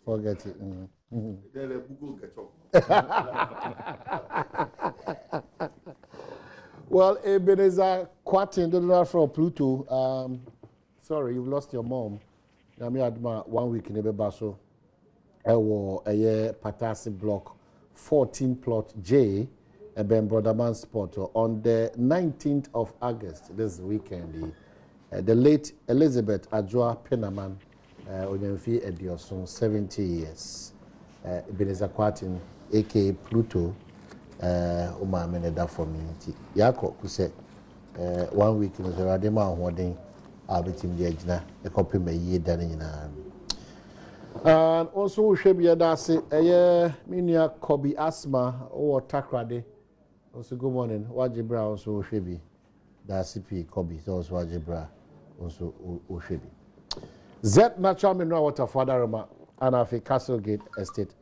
Forget it. Well, Ebenezer Quatin, the from Pluto. Sorry, you've lost your mom. I had 1 week in Ebebaso. I was a year Patasi block 14 plot J, a Ben Brotherman spot on the 19th of August this weekend. The late Elizabeth Adjoa Penaman, Onyemfi Edioson, 70 years. Ebenezer Quatin, aka Pluto. Uma meneda for me. Yako kuse 1 week in the Radema holding Albertim Jajna, a copy may ye done in. And also, we should be a dasi, minia Kobe asthma or takrade. Also, good morning. Wajibra also should be dasi P. Kobe, also Wajibra also should be. Z natural mineral water father Roma, and of a Castlegate Estate,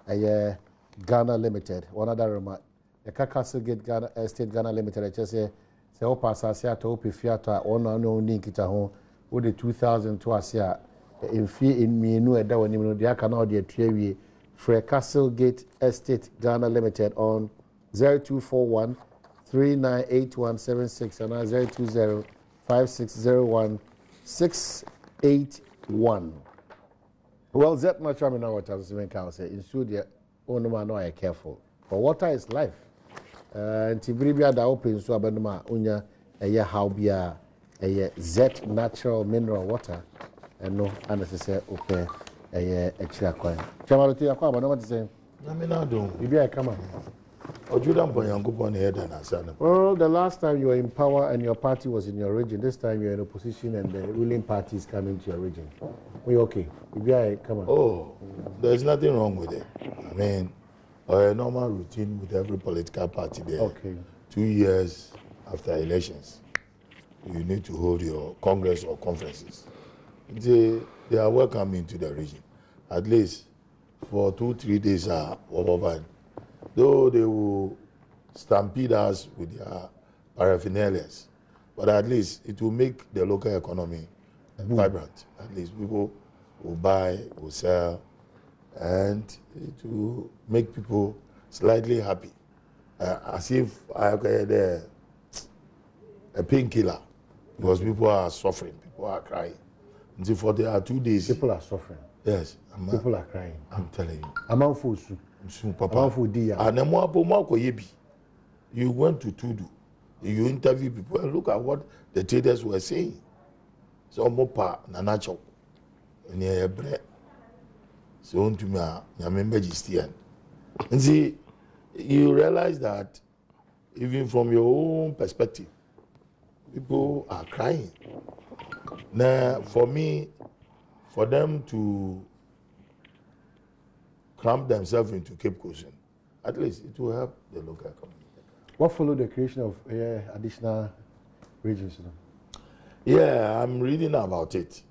Ghana Limited. One other remark. The Castlegate Ghana Estate Ghana Limited. I just say, Opa Sasia to Opi Fiata, or no Ninkita home, with the 2000 to Asia. In fear in me, no, that when you know the Canal de Trevi, for Castlegate Estate Ghana Limited on 0241 398176 and 020 5601 681. Well, that much I mean, what I was saying, I say, in studio, oh no, man, no, careful. For water is life. And Tibribia da open so abandoma unya a year how be a Z natural mineral water. And no unnecessary okay a extra coin. Chamaroti akwa but no what to say. I mean I don't. Maybe I come on. Ojudan Boyango head and Asana. Well, the last time you were in power and your party was in your region, this time you're in opposition and the ruling party is coming to your region. We okay? Maybe I come on. Oh, there's nothing wrong with it. I mean, a normal routine with every political party there. Okay. 2 years after elections, you need to hold your congress or conferences. They are welcome into the region. At least for 2-3 days, though they will stampede us with their paraphernalias, but at least it will make the local economy vibrant. At least people will buy, will sell, and it will make people slightly happy. As if I had a painkiller, because people are suffering, people are crying. Until for there are 2 days. People are suffering. Yes. People are crying. I'm telling you. Among food, Papa. You went to Tudu. You interview people and look at what the traders were saying. So mopa nanacho. Near bread. So to me, I remember Christian. And see, you realize that even from your own perspective, people are crying. Now, for me, for them to cramp themselves into Cape Coast, at least it will help the local economy. What followed the creation of additional regions? Yeah, I'm reading about it.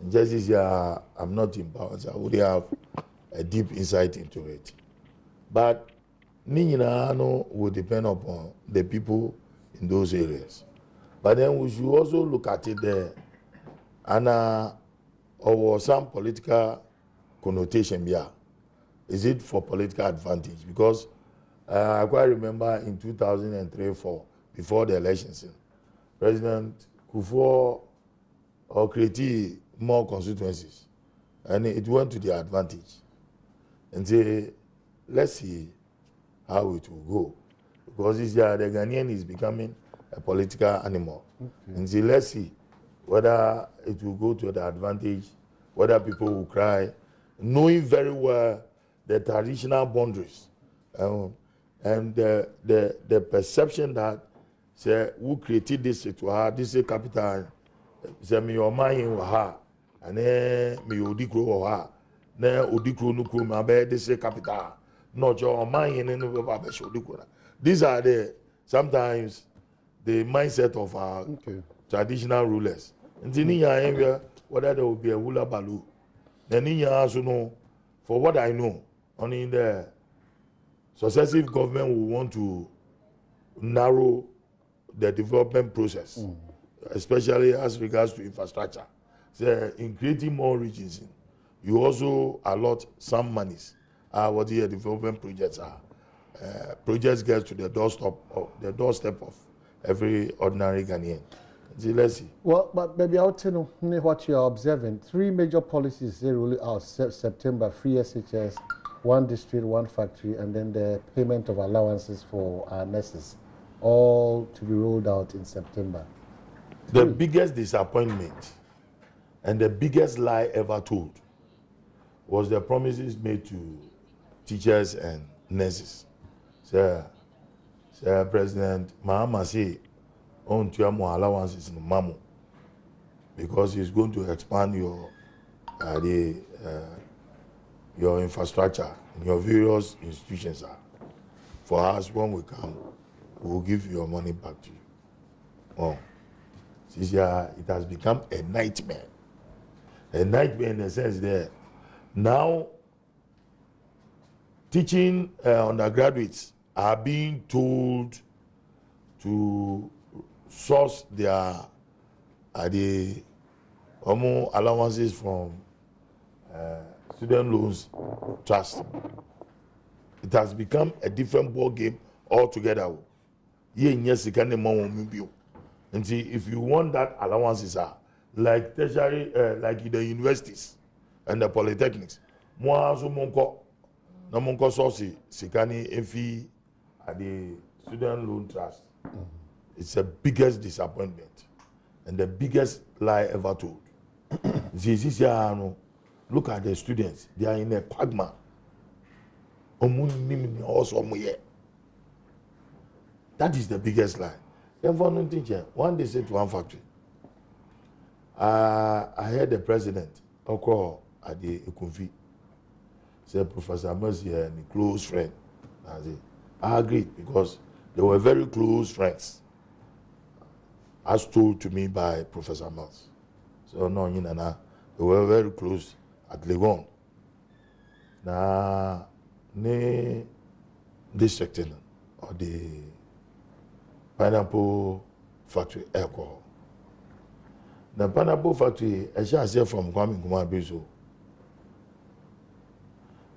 Just this year, I'm not in power, so I would have a deep insight into it. But Niñina will depend upon the people in those areas. But then we should also look at it there, and or some political connotation here. Is it for political advantage? Because I quite remember in 2003-4, before the elections, President Kufuor created more constituencies, and it went to their advantage. And say, let's see how it will go, because this year the Ghanaian is becoming a political animal. Okay. And say, let's see whether it will go to the advantage, whether people will cry, knowing very well the traditional boundaries and the perception that say who created this to her, this is capital, say me your mind in her, and then me odikro her, then odikro no kro me this is capital, not your mind in any odikro. These are the sometimes the mindset of our traditional rulers. And in Ninya area, whether there will be a hula balu, then Ninya also know, for what I know, only the successive government will want to narrow the development process, especially as regards to infrastructure. So in creating more regions, you also allot some monies. What the development projects are. Projects get to the doorstep of every ordinary Ghanaian. See, let's see. Well, but maybe I'll tell you what you are observing. 3 major policies they roll out September: free SHS, 1 district, 1 factory, and then the payment of allowances for our nurses, all to be rolled out in September. The biggest disappointment and the biggest lie ever told was the promises made to teachers and nurses. Sir President Mahama say, on to more allowances in Mamu because he's going to expand your infrastructure in your various institutions. For us, when we come, we will give your money back to you. Oh, this year it has become a nightmare. A nightmare in the sense that now teaching undergraduates are being told to source their allowances from student loans trust. It has become a different ball game altogether. If you want that allowances are like tertiary, like the universities and the polytechnics, more source sikani efi at the student loan trust. It's the biggest disappointment and the biggest lie ever told. Look at the students; they are in a quagmire. That is the biggest lie. One day said to one factory, I heard the president at the Ekunfi said Professor Mercy and a close friend. I agreed because they were very close friends, as told to me by Professor Mills. So no, they were very close at Legon. Now, ne district or the pineapple factory alcohol. The pineapple factory, I shall say from Kwame Nkrumah Bezo.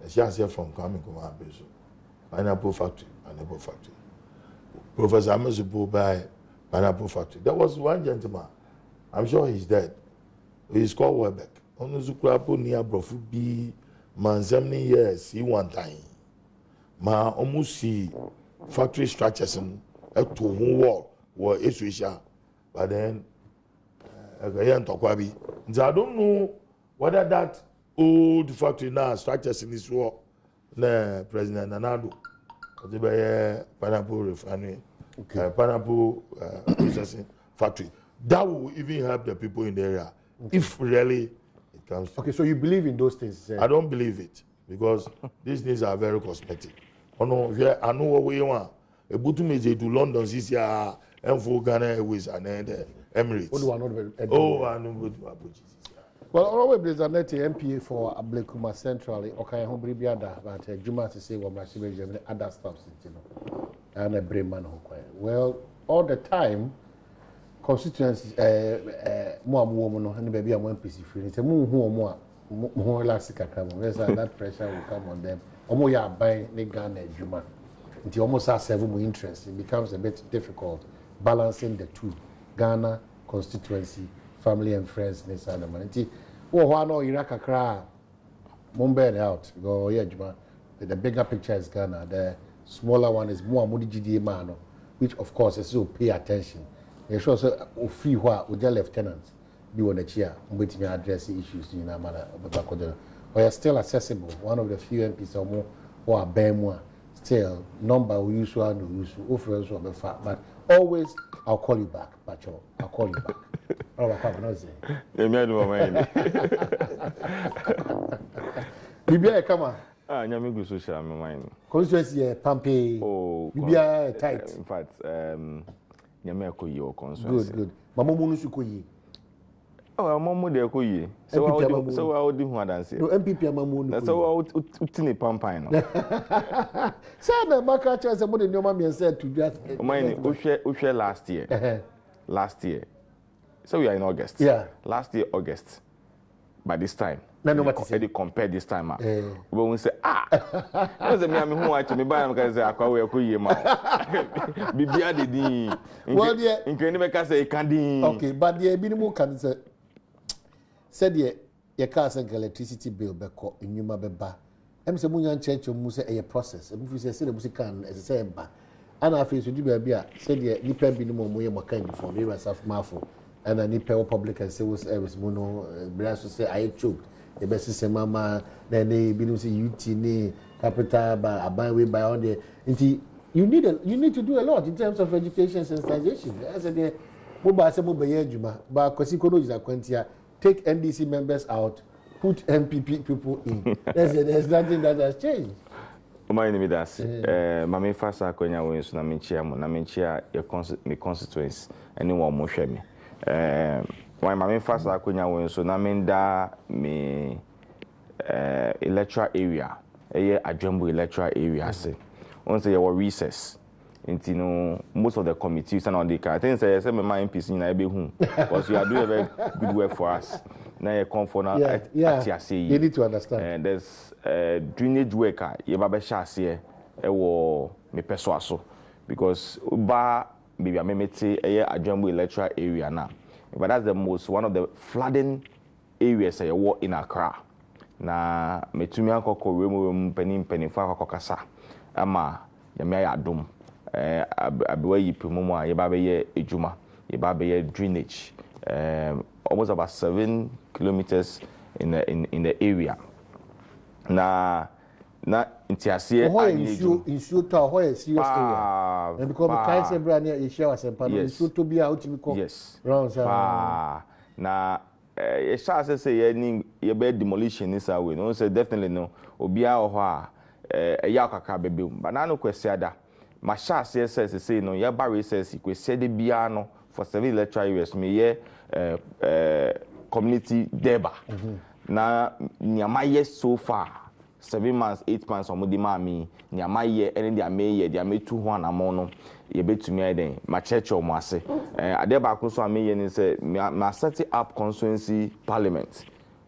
I shall say from Kwame Nkrumah Bezo. Pineapple factory. Professor Amesupo by pineapple factory. There was one gentleman, I'm sure he's dead. He's called Webeck. On the Zukrapo near Brofubi, man 70 years, he one time. Ma almost see factory structures and a 2 wall were Israel. But then I don't know whether that old factory now structures in this war, President Nanado, the pineapple refinery, pineapple processing factory. That will even help the people in the area if really it comes. Okay, so you believe in those things? I don't believe it because these things are very cosmetic. I know what we want. A Butume to London this year and for Ghana Airways and Emirates. I know. Well, always there's an MPA for Ablekuma Central. Okay, home bribiada, but Juma to say what my other stuff, and a brave man. Well, all the time, constituencies, more woman and baby I'm PC free. It's a more elastic. That pressure will come on them. Omoya buying the Ghana Juma. It almost has 7 more interest. It becomes a bit difficult balancing the two: Ghana constituency, family and friends. Mumbai out. Go yeah, Juma. The bigger picture is Ghana. The smaller one is more GDA man, which of course is to pay attention. They show us a free with their lieutenants. Be on the chair, waiting to address the issues in a manner. We are still accessible. One of the few MPs or more who are Bawumia. Still, number we use one, we use offers or the fact, but always I'll call you back, Pacho. I'll call you back. Oh, I can't not say. Bibia, come on. Nyamigu social mind. Constituency, Pampe. Oh, Bibia tight. In fact, Nyameko your constituency. Good. Mama Munusukoyi. Oh, Mamu de Koyi. So I would do what I say. No, MPP Mamu. That's how I would tiny pampine. Said the Bakacha as a modern Yomami said to just. Mine, Ushe last year. Last year. So we are in August. Yeah. Last year, August. by this time. No, what they compare this time. But we say, that's a me who watch me buy because I call we could ma. Bibia de well, yeah, in can make us say candy. Okay, but the minimum can say said your cars and electricity bill beko in Yuma Beba. I'm saying Munyan Church or Musa a process. If you say the music can as a same ba. And I feel to do be said the Nipa minimum way more kind for me myself marful. And I need power public and civil service mono brass to say I choked. The best is mama, then they be say UT capital by a byway by on the you need to do a lot in terms of education sensitization. As a day, but take NDC members out, put MPP people in. There's nothing that has changed. My name is Mami Fasa Konya wins na menchia your constituents anyone mo hwe me. Why Mami Fasa Konya wins so na menda me electoral area. Adwambu electoral area say. Once there were recess. You know, most of the committees and all the I think say my MPs in Ibehu because you are doing a very good work for us. Now you come for now you need to understand. And there's drainage worker you babe share me persuaso because ba maybe I mete Adwambu electoral area now. But that's the most one of the flooding areas in Accra. Na metumi akoko remu penimfa akokasa ama yame Adom abewa yipi mumu a yeba beye ejuma yeba beye drainage almost about 7 kilometers in the area na intiasie issue to how serious area and because the kind of brand you share was issue to be out to yes round na ye sha say ye be demolition is away no say definitely no obia ho a ya kakra bebe but na no kwesiada ma sha say no ye ba recess kwesiade bia no for 7 electoral years me ye community deba na nyama ye so far 7 months 8 months omudi ma mi nyama ye ene dia me ye dia me tu ho anamo no ye betumi aden ma church omo ase adeba ko so ameye ni say ma set up constituency parliament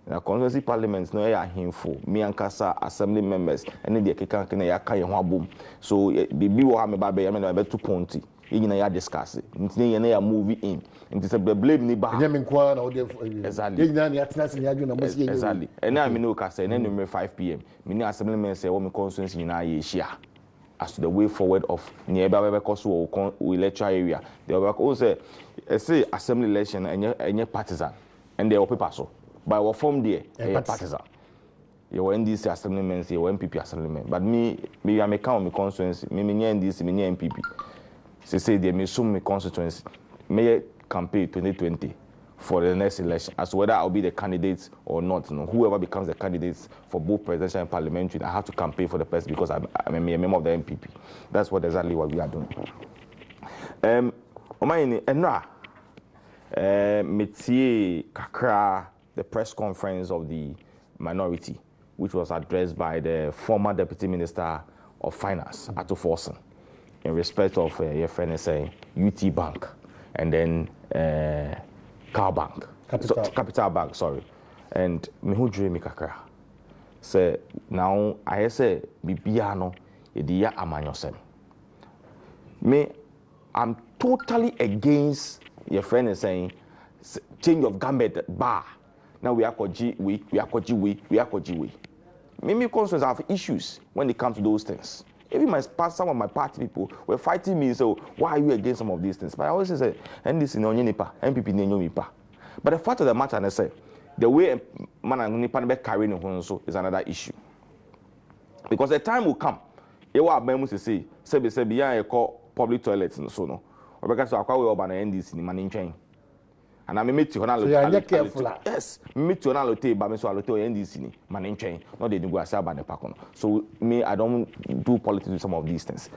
na constituency parliament no ya himfo me ankasa assembly members ene dia keka na ya kan ye ho abom so bibi wo ha me ba be ya me na be tu ponti yina ya discuss ntine ye na ya move in nti se blame ni ba ye me kwa na o de exactly yina na ya tenase ya adwo na mo se ye exactly ene a me no ka say na number 5 pm me ni assembly members say wo me constituency yina ye hia as to the way forward of nearby because we electoral area. They were also say assembly election and partisan, and they were people so. But we form there partisan. You were NDC assemblymen, you were MPP assemblymen. But me I may count my constituency. Me NDC, me MPP. Say they may assume my constituency. May campaign 2020 for the next election, as whether I'll be the candidate or not. You know, whoever becomes the candidate for both presidential and parliamentary, I have to campaign for the person because I'm a member of the MPP. That's exactly what we are doing. Metie kakra the press conference of the minority, which was addressed by the former Deputy Minister of Finance, Ato Forson, in respect of your friend saying UT Bank, and then Car Bank, Capital Bank, sorry. And me who dream me kakra. Say now I say bibiano yediya amanyosem. Me I'm totally against your friend is saying change of gambit bar. Now we are koji we. Maybe concerns have issues when it comes to those things. Even some of my party people were fighting me, so why are you against some of these things? But I always say, NDC no nipa, MPP no nipa. But the fact of the matter, I say, the way man and nipa be carrying on so is another issue. Because the time will come, you will have to say, sebi ya call public toilets and so no. Or because I call we over the NDC ni man chain. And I meet you on a careful. Yes, meet you on a lote, but me so a lote NDC ni man chain. Not they go aside by the pacono. So me, I don't do politics with some of these things.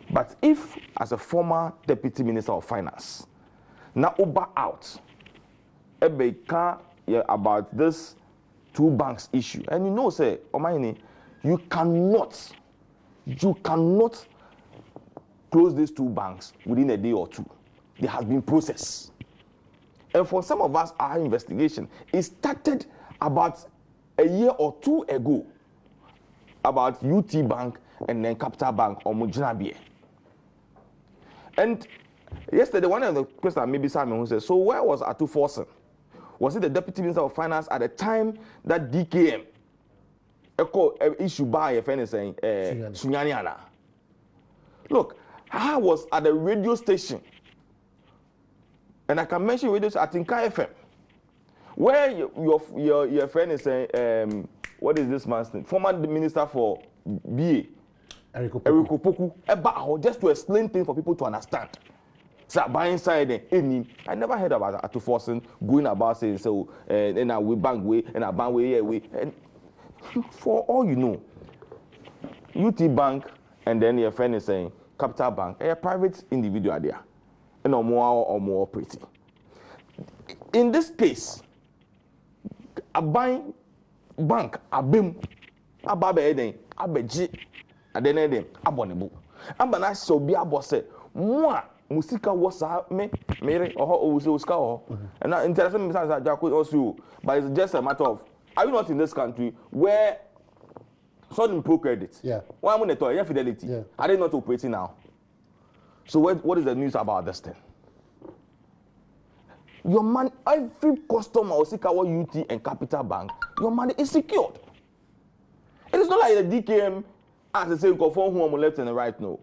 But if, as a former Deputy Minister of Finance, now over out, about this 2 banks issue, and you know, say, Omaini, you cannot close these 2 banks within a day or 2. There has been process. And for some of us, our investigation, it started about a year or two ago about UT Bank and then Capital Bank or Mujinabie. And yesterday, one of the questions maybe Simon who said, so where was Atu Forsen? Was it the Deputy Minister of Finance at the time that DKM issue by a friend saying Sunyaniana? Look, I was at the radio station, and I can mention radio at Inka FM, where your friend is saying, what is this man's name? Former Minister for BA, Eriko Poku, just to explain things for people to understand. So by inside any, I never heard about Atu Forsen going about saying so, and we bank way and a bank way, and for all you know, UT Bank and then your friend is saying Capital Bank, a private individual there, and or more operating. In this case, a bank, a BIM, a babe, a beji, a then abonnable. And when I saw be a boss, moi, Musika was me, or Uska, and I interested me that Jaco also, but it's just a matter of, are you not in this country where certain pro credit? Yeah. Why am I not fidelity? Yeah. Are they not operating now? So what is the news about this thing? Your money, every customer or Sikawa UT and Capital Bank, your money is secured. It is not like the DKM as the same conform who on the left and the right, no.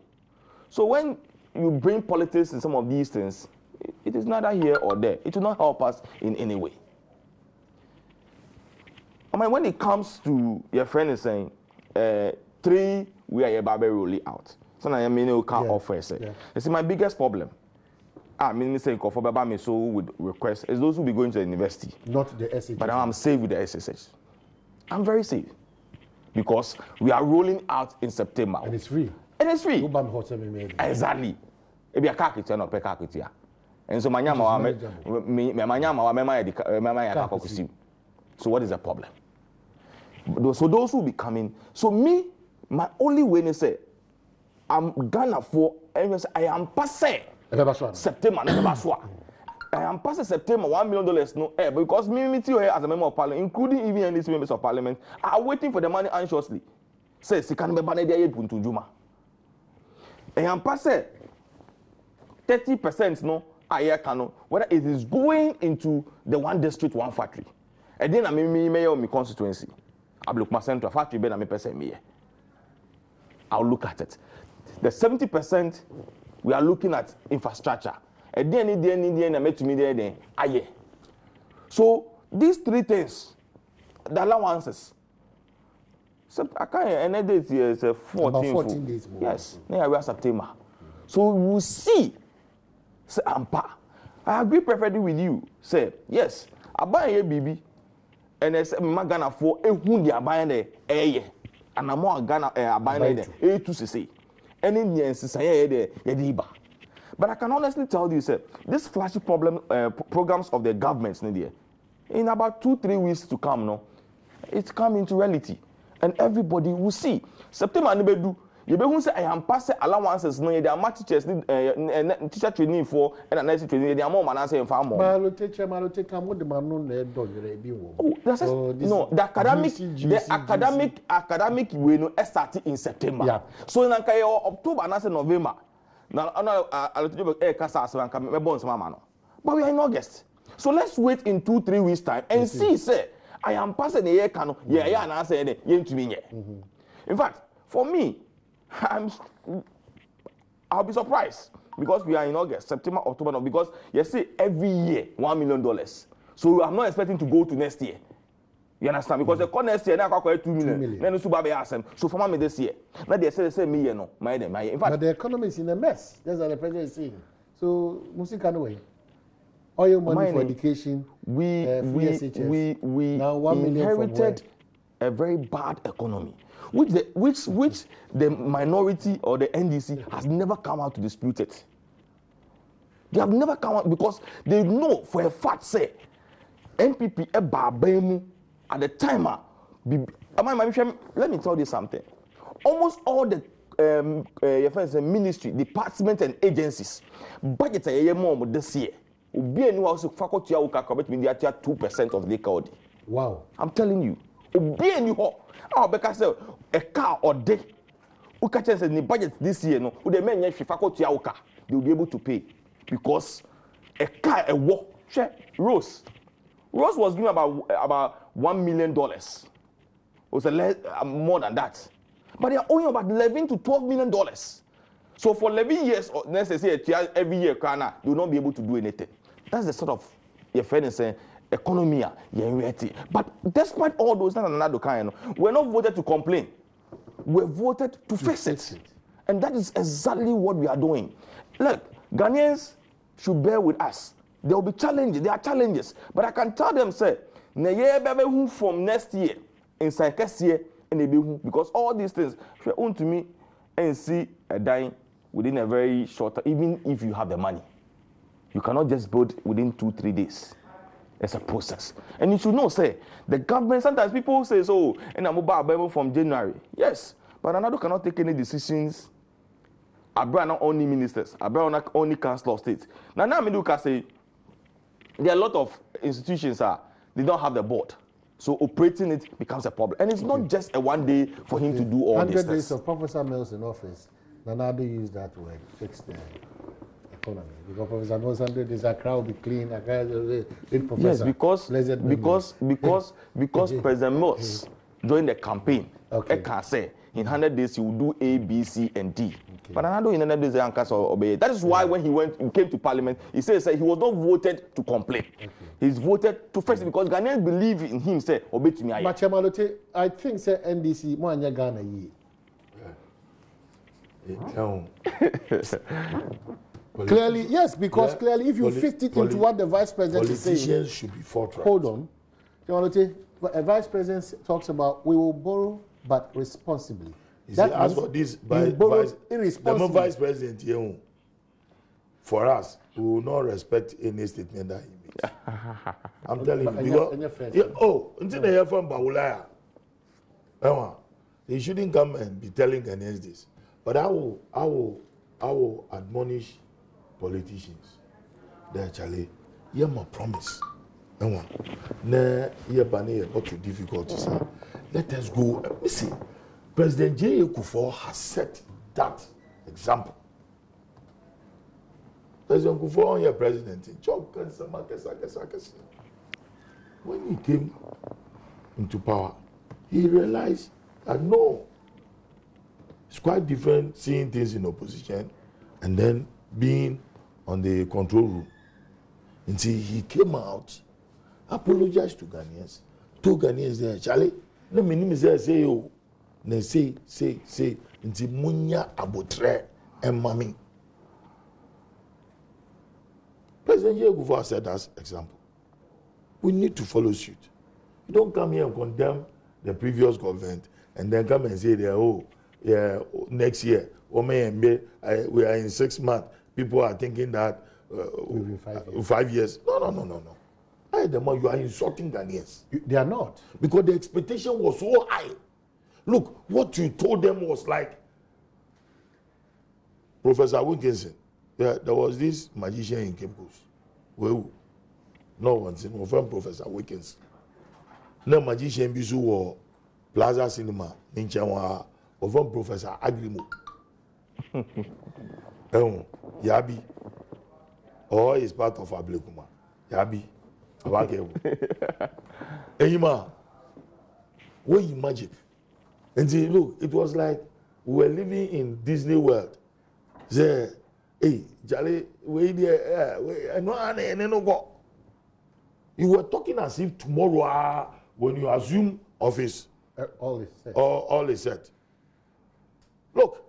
So when you bring politics in some of these things, it is neither here or there. It will not help us in any way. I mean, when it comes to your friend is saying, 3 we are about to roll it out. So now I mean you can't offer say. Yeah. You see, my biggest problem. I mean, saying for Baba me so would request is those who be going to the university. Not the SHS. But I'm safe with the SSH. I'm very safe because we are rolling out in September. And it's free. And it's free. Exactly. It be a car kit or pay car kit. And so my so what is the problem? So those who be coming. So me, my only way is say, I'm gonna for I am passing September. I am passing September $1 million no because me too as a member of parliament, including even these members of parliament, are waiting for the money anxiously. Say, she can't be banned there to Juma. I am passing 30% no I cannot whether it is going into the one district, one factory. And then I mean mayor of my constituency. I look my central factory, ben I person me. I'll look at it. The 70% we are looking at infrastructure. And then I met to me there. So these three things, the allowances. So I can't any date here is 14 days more. Yes, now we are September. So we will see. Say Ampa. I agree perfectly with you. Say yes. I buy a baby. And I say Magana for a hundi I buy there. And I'm more Ghana buying there. To say. And in the end, say but I can honestly tell you, sir, this flashy programs of the governments in about 2-3 weeks to come, no, it's come into reality, and everybody will see. September nebedu, you be say I am passing allowances. No, there are much teachers teacher training for and next training. There are more man say far more. Malo teacher, what the man no do. Oh, that's no. The academic way no started in September. Yeah. So in October and November. Now, but we are in August. So let's wait in 2-3 weeks' time and see, say, I am passing the year cano, and I say, to me. In fact, for me, I'll be surprised because we are in August, September, October, because you see, every year, $1 million. So I'm not expecting to go to next year. You understand? Because the next year now I 2 million. Then so for me this year. Now they say me no. In fact, but the economy is in a mess. That's what the president is saying. So music can way. All your money for education. We now 1 million inherited a very bad economy, which the minority or the NDC has never come out to dispute it. They have never come out because they know for a fact say NPP at the time, let me tell you something. Almost all the ministry, departments, and agencies budget a year more this year. Be a new house faculty 2% of the code. Wow. I'm telling you. Obi any ho. Our Becca say a car or day. Who catches the budget this year? No, who the men yet faculty car, they will be able to pay because a car a war. Rose was given about $1 million. It was more than that, but they are owing about $11 to $12 million. So for 11 years, or let's say every year, they will not be able to do anything. That's the sort of your friend saying economy. But despite all those, we're not voted to complain. We voted to fix it. And that is exactly what we are doing. Look, Ghanaians should bear with us. There will be challenges. There are challenges. But I can tell them, say, from next year, inside next year, because all these things, to me, and see a dying within a very short time, even if you have the money. You cannot just build within 2-3 days. It's a process. And you should know, say, the government, sometimes people say, so, and I'm about from January. Yes, but another cannot take any decisions. Abra not only ministers, Abra not only council of state. Now, I can say, there are a lot of institutions they don't have the board. So operating it becomes a problem. And it's not just a one day for him to do all this. 100 days of Professor Mills in office. Nanado used that word, fix the economy. Because Professor Mills 100 days, a crowd will be clean. Yes, because President Mills during the campaign, I can say in 100 days he will do A, B, C, and D. But Nanado in 100 days, that is why when he came to Parliament, he said he was not voted to complain. He's voted to fix it because Ghanaians believe in him. Say, obey to me. But Chamalote, I think say NDC more than Ghana Clearly, yes, because clearly, if you fit it into what the vice president is saying, politicians should be forthright. Hold on, Chamalote, a vice president talks about we will borrow but responsibly. That as for this vice president here, for us, we will not respect any statement that he makes. I'm telling you, until they hear from Bawumia, they shouldn't come and be telling Ghanaians this. But I will admonish politicians. They actually, my promise. Difficulties. Let us go. Listen, President J. Kufuor has set that example. President Kufuor, your president, when he came into power, he realized that no, it's quite different seeing things in opposition and then being on the control room. Until he came out, apologized to Ghanaians, told Ghanaians there, Charlie, no minimum say, oh, ne say, until Munya Abotre and Mami. President Kufuor said as example. We need to follow suit. You don't come here and condemn the previous government and then come and say, next year, we are in 6 months. People are thinking that 5 years. No. You are insulting Ghanaians. They are not. Because the expectation was so high. Look, what you told them was like, Professor Wilkinson, there was this magician in Cape Coast. Well, no one's in from Professor Wilkinson. No magician bisu or Plaza Cinema in Chanwa or from Professor Agrimo. Yabi. Or is part of Ablekuma. Yabi. Eyima. What you imagine? And see, look, it was like we were living in Disney World. Say, hey, Jale, wait there, no go. You were talking as if tomorrow, when you assume office, all is set. All is set. Look,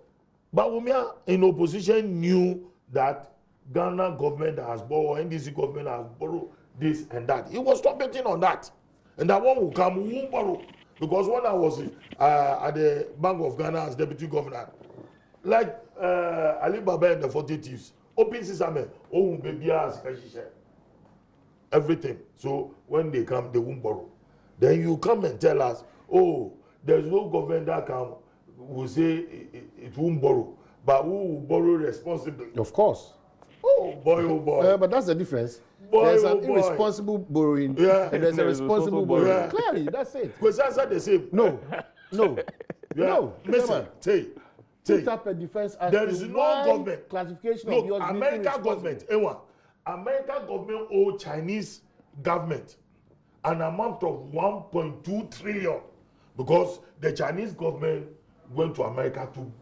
Bawumia in opposition knew that Ghana government has borrowed, NDC government has borrowed this and that. He was commenting on that. And that one will come, we won't borrow. Because when I was at the Bank of Ghana as deputy governor, like Ali Baba and the 40 Thieves, open system, oh baby, everything. So when they come, they won't borrow. Then you come and tell us, oh, there's no government that will say it won't borrow, but who will borrow responsibly? Of course. Oh boy, oh boy. But that's the difference. there's an irresponsible borrowing, and there's a responsible borrowing. Yeah. Clearly, that's it. Because answer the same. No. No. Listen, Put up a defense as there to is no why government. classification Look, of yours American government, American government owe Chinese government an amount of 1.2 trillion because the Chinese government went to America to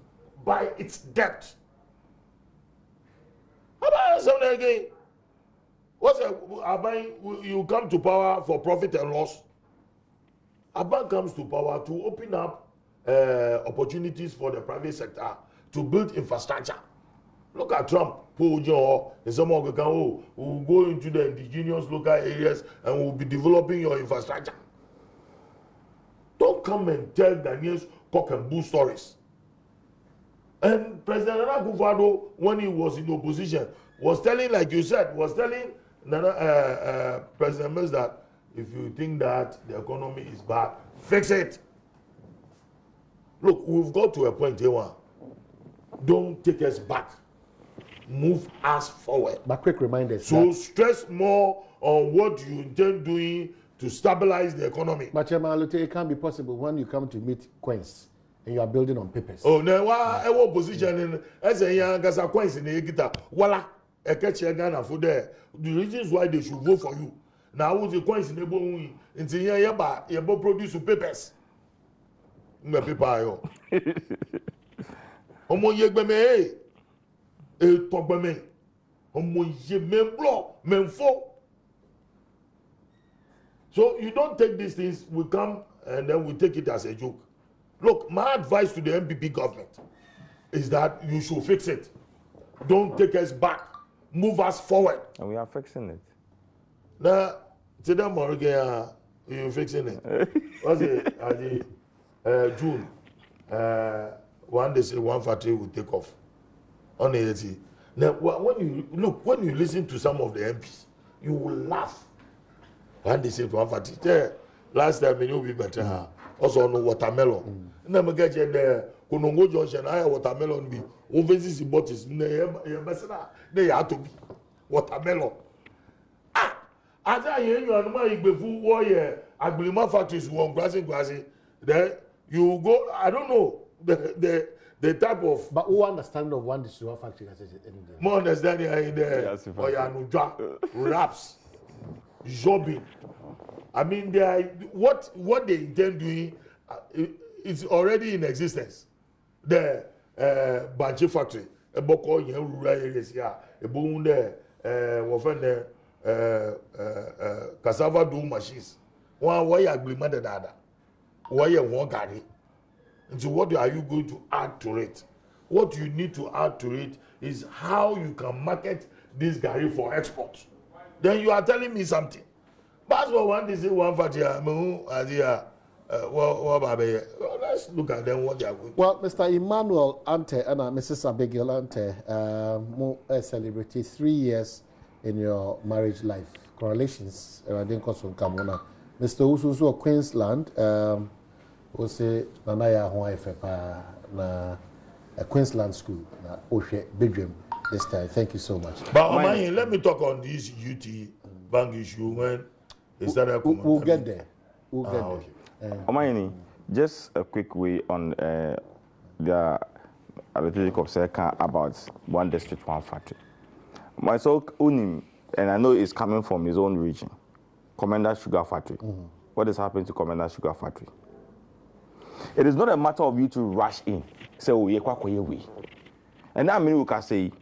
buy its debt. How about something again? What's you come to power for profit and loss? Aban comes to power to open up opportunities for the private sector to build infrastructure. Look at Trump. We'll go into the indigenous local areas and we'll be developing your infrastructure. Don't come and tell Ghanaians cock and bull stories. And President Nana Akufo-Addo, when he was in opposition, was telling, like you said, President Mills that if you think that the economy is bad, fix it. Look, we've got to a point here. Don't take us back. Move us forward. But quick reminders. So stress more on what you intend doing to stabilize the economy. But it can't be possible when you come to meet Queens and you are building on papers. Oh, no, what position as a young as a Queens in the guitar? Voila, a catch a Ghana for there. The reasons why they should vote for you. Now, who's the Queens in the bone? It's in your produce papers. Me paper yo. Omo yegbe me e togbe me. Omo ye me blo, me fo. So you don't take these things, we come and then we take it as a joke. Look, my advice to the MPP government is that you should fix it. Don't take us back. Move us forward. And we are fixing it. Now, today morning, you're fixing it. What's it? June, one day one factory will take off on the 80. Now, when you listen to some of the MPs, you will laugh. One day one factory. Last time you be better. Also on watermelon. Now me get there. Konongo Junction, I watermelon be. Overseas bottles. Ne have to be watermelon. As I hear you and my igbefu warrior, Agblima factories won grassing. Then you go, I don't know, the type of... But who understand of one distributor factory that is in there? More understanding in there. Wraps, jobbing. I mean, what they intend doing is already in existence. The Banchi factory, a boko in rural areas here, a boom there, cassava do machines. Why agreement the other? Why you want Gary? And so what are you going to add to it? What you need to add to it is how you can market this Gary for export. Then you are telling me something. That's what one is one for let's look at them what they are going to. Well, Mr. Emmanuel Ante and Mrs. Abigail Ante celebrated 3 years in your marriage life. Correlations. Mr. Usuzu of Queensland, we say Nanaya Hawaii na a Queensland school na Oshe Badwam this time. Thank you so much. But let me talk on this UT bank issue when it started. We'll get there. We'll get there. Omayeni, just a quick way on the strategic observer about one district, one factory. Myself, Unim, and I know it's coming from his own region. Commander Sugar Factory. What is happening to Commander Sugar Factory? It is not a matter of you to rush in. Say, oh, we. And that means we can say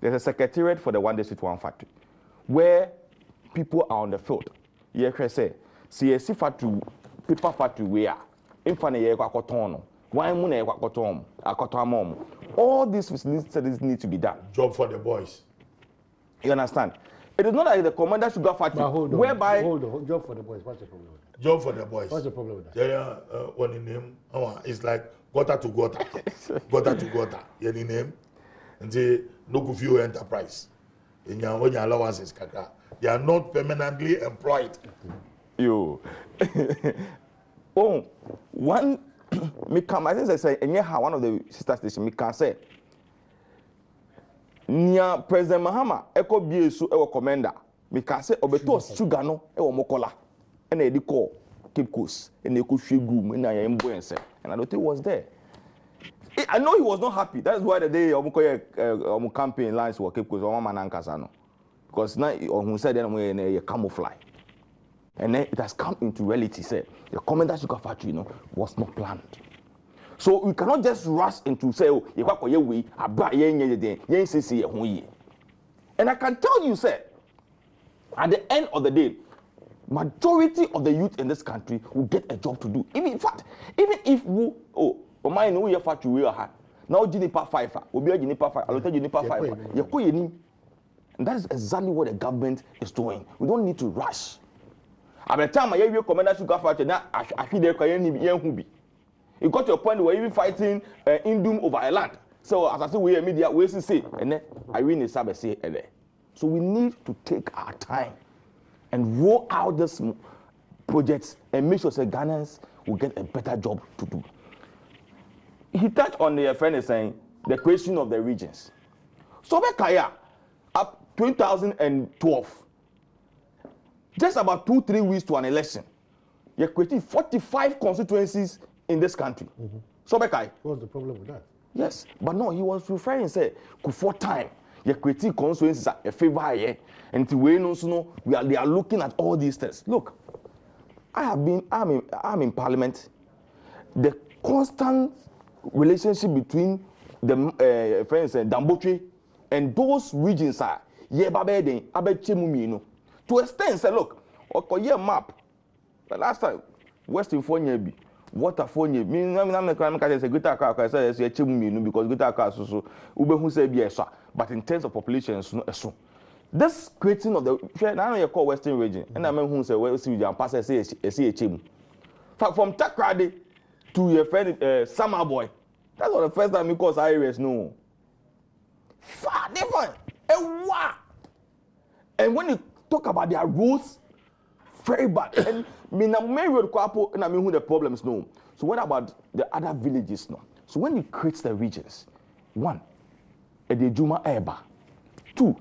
there's a secretariat for the one district, one factory, where people are on the field. You can say, CSC factory, paper factory, where infane kotono, why mune kotom, all these facilities need to be done. Job for the boys. You understand? It is not like the Commander Sugar Factory, whereby... Hold on, job for the boys. What's the problem with that? Job for the boys. What's the problem with that? Yeah, one in name, it's like gutter to gutter. Gutter to gutter. Yeah, in name. And say, no Kufio enterprise. In your allowances, kaka. They are not permanently employed. You. Oh, one... I think I say, one of the sister stations, me can say, Nia President Mahama, Eko Biesu, Ewo Commander, Because say obeto sugar no e wo mokola. And they call Cape Coast and they could shoot groom and I am going say. And I don't think was there. I know he was not happy. That's why the day campaign lines were Cape Coast or man Ankasano. Because now who said then we camouflage. And then it has come into reality. Say the Commander Sugar Factory, was not planned. So we cannot just rush into say, oh, you got your way, I buy ye. And I can tell you, say, at the end of the day, majority of the youth in this country will get a job to do. Even in fact, even if we mine know your factory we are now Juniper 5, will be a Juniper 5, I'll tell Juniper 5. And that is exactly what the government is doing. We don't need to rush. At the time I hear your Commander Sugar Factory, now I feel there can you got to a point where you're fighting in doom over a land. So as I say, we are media, we say, and then I win the Sabbath say, so we need to take our time and roll out these projects and make sure that Ghanaians will get a better job to do. He touched on the friend is saying the question of the regions. So Kaya, up 2012, just about 2-3 weeks to an election, you created 45 constituencies in this country. So Bekai. What's the problem with that? Yes, but no, he was referring say, for time, you created constituencies a favor here. And they are looking at all these things. Look, I'm in Parliament. The constant relationship between the friends and Dambotre and those regions are to extend. Say, look, okay, map. The last time, Western Fonya water Fonya. I'm say greater car say because greater car so ube say be but in terms of population so. This creating of the now you call Western region, and I mean who say well see you pass say from Takrady to your friend Summer Boy. That's not the first time because areas no. Far different. And when you talk about their rules, very bad. And me na main road kwapo and I mean who the problems no. So what about the other villages no? So when you create the regions, one, the Juma Eba, two.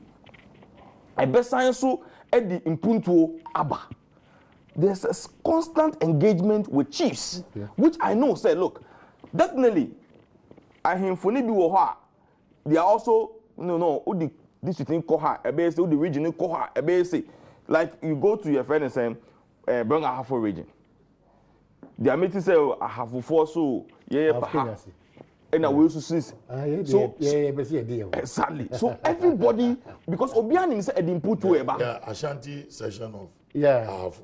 So at the Impuntuo Aba. There's a constant engagement with chiefs, which I know say, look, definitely, I hear Funibi they are also the district in Koha, the region in Koha, like you go to your friend and say, bring a half a region. The meeting say, I have four so and I will also see. So exactly. So everybody, because Obiani said input to a Ashanti session of that's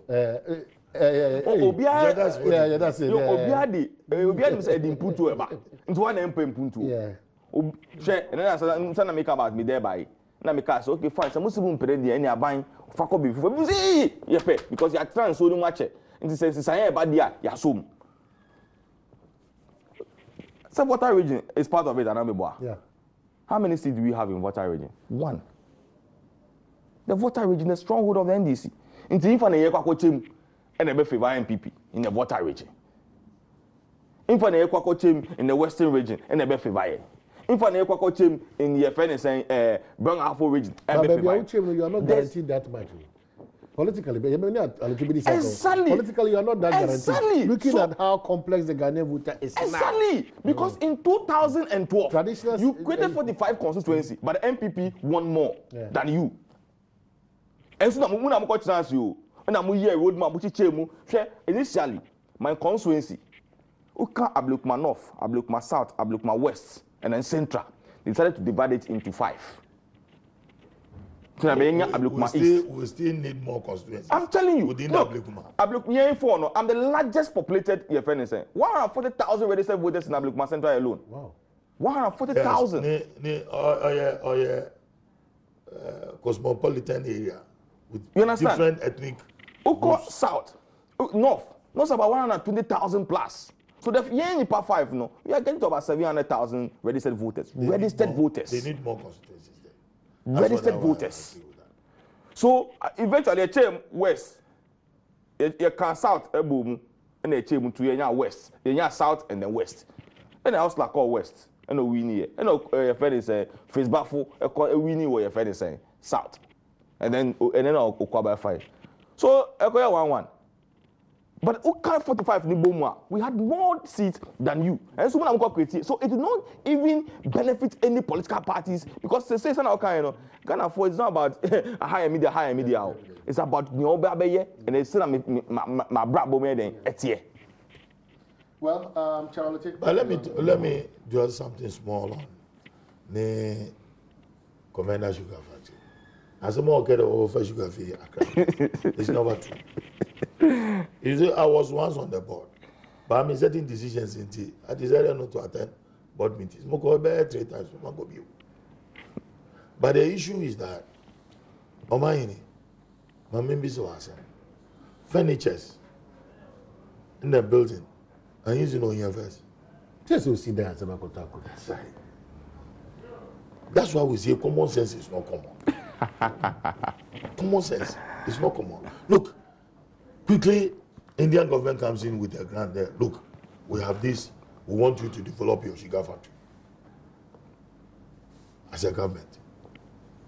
it. Obiani said input to into one MP to. Yeah. And then I said, make about me there by. Now make us okay fine. So most people pay the any buying fako before. Because you are trying so much. And he says, "I bad dia ya sum." So water region is part of it, yeah. How many seats do we have in water region? One. The water region is stronghold of the NDC. Into infant and a favor MPP in the water region. Infant in the western region and a favor. Infant in the friend saying Bangafo region. But you are not guaranteed that much. Politically, but exactly. Politically, you are not that guaranteed. Exactly. Looking at how complex the Ghanaian voter is exactly. Now. Because in 2012, traditional you created 45 constituency, but the MPP won more than you. And so I'm going to chance you. And I'm here roadmap initially my constituency. Uka Ablukma North, Ablukma South, Ablukma West, and then Central. They decided to divide it into 5. We still need more constituencies. I'm telling you. Within look, Ablukma. I'm the largest populated 140,000 registered voters in Ablukma Central alone. Wow. 140,000. Cosmopolitan area with you understand? Different ethnic groups. South, North, about 120,000 plus. So the Nipa 5, we are getting to about 700,000 registered voters. They need more constituencies. Registered voters. So eventually, a chain west, you can south, a boom, and a chain to your west, your south, and then west. And I was like all west, and a winnie, and a friend is a face baffle, a winnie where your friend is saying south. and then Okwaba 5. So Ekoya 1-1. But Oka 45 ni Bawumia, we had more seats than you. And so when I'm creative, so it did not even benefit any political parties because they say Ghana for it's not about a higher media. It's about Nyobe and they say my brat Bawumia then etie. Well, Charlie, but let me do something small on the Commander Sugar Factory. As a more get over sugar fee, it's never true. You see, I was once on the board, but I'm in certain decisions in tea. I decided not to attend board meetings. I go 3 times. But the issue is that, my furnitures in the building, and using on your first. Just to see that. That's why we say common sense is not common. Common sense is not common. Look, quickly, Indian government comes in with a grant there. Look, we have this. We want you to develop your sugar factory. As a government,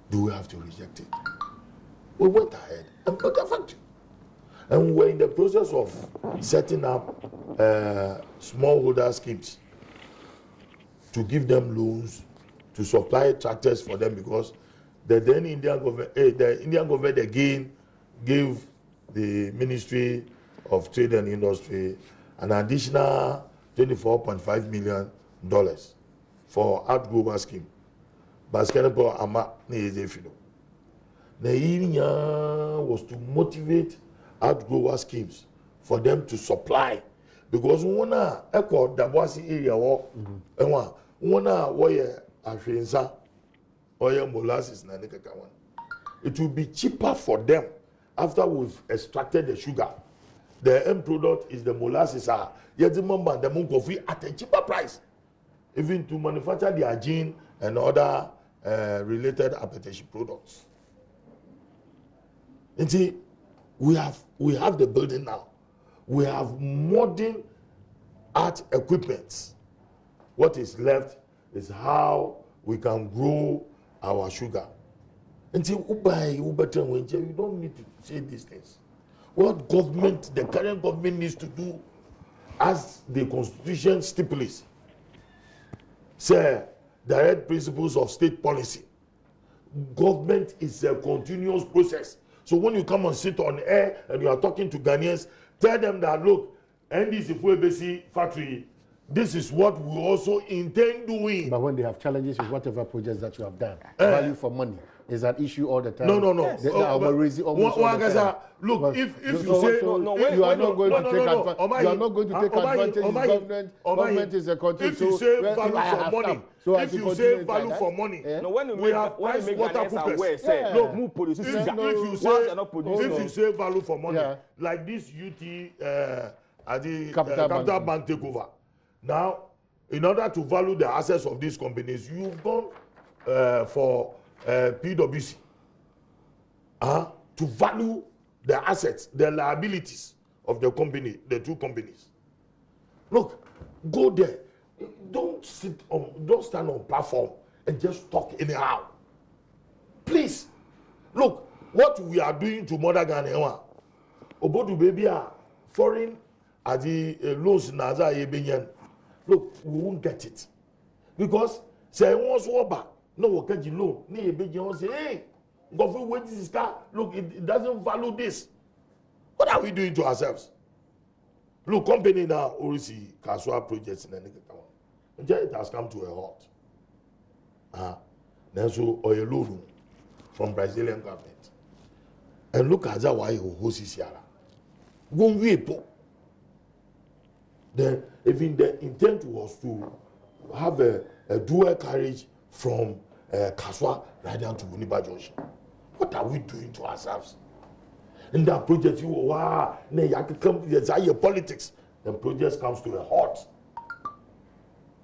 do we have to reject it? We went ahead and built a factory. And we're in the process of setting up smallholder schemes to give them loans, to supply tractors for them because the then Indian government again gave the Ministry of Trade and Industry an additional $24.5 million for outgrower scheme. Basketball ama nezefido. The idea was to motivate outgrower schemes for them to supply because one echo Dabwasi area one afensa oil molasses na nekakawan. It will be cheaper for them after we've extracted the sugar. The end product is the molasses yet the mamba the monk coffee at a cheaper price, even to manufacture the gin and other related appetition products. And see, we have the building now. We have modern art equipment. What is left is how we can grow our sugar. And see, you don't need to say these things. What government, the current government needs to do, as the Constitution stipulates, say, direct principles of state policy. Government is a continuous process. So when you come and sit on air and you are talking to Ghanaians, tell them that, look, NDC Fuebesi factory, this is what we also intend doing. But when they have challenges with whatever projects that you have done, value for money is an issue all the time. No. Look, if you say you are not going to take advantage, you are not going to take advantage of government. Government is a country. If you say value for money, if you say value for money, we have price water cookers. Look, if you say value for money, like this UT at the Capital Bank takeover. Now, in order to value the assets of these companies, you've gone for PwC to value the assets, the liabilities of the company, the two companies. Look, go there. Don't stand on platform and just talk anyhow. Please, look, what we are doing to Mother Ghana, Obodu baby foreign as the loans naza yebenyan. Look, we won't get it because say once over. No, we can't loan. Ni ebeji say, hey, government wait this car. Look, it doesn't value this. What are we doing to ourselves? Look, company now already casual projects in the Nigeria. It has come to a halt. Then so oil loan from Brazilian government. And look at that why he hosts Sierra. One way po. Then even the intent was to have a dual carriage from Kaswa right down to Muniba Junction. What are we doing to ourselves? In that project, your politics. The project comes to a halt.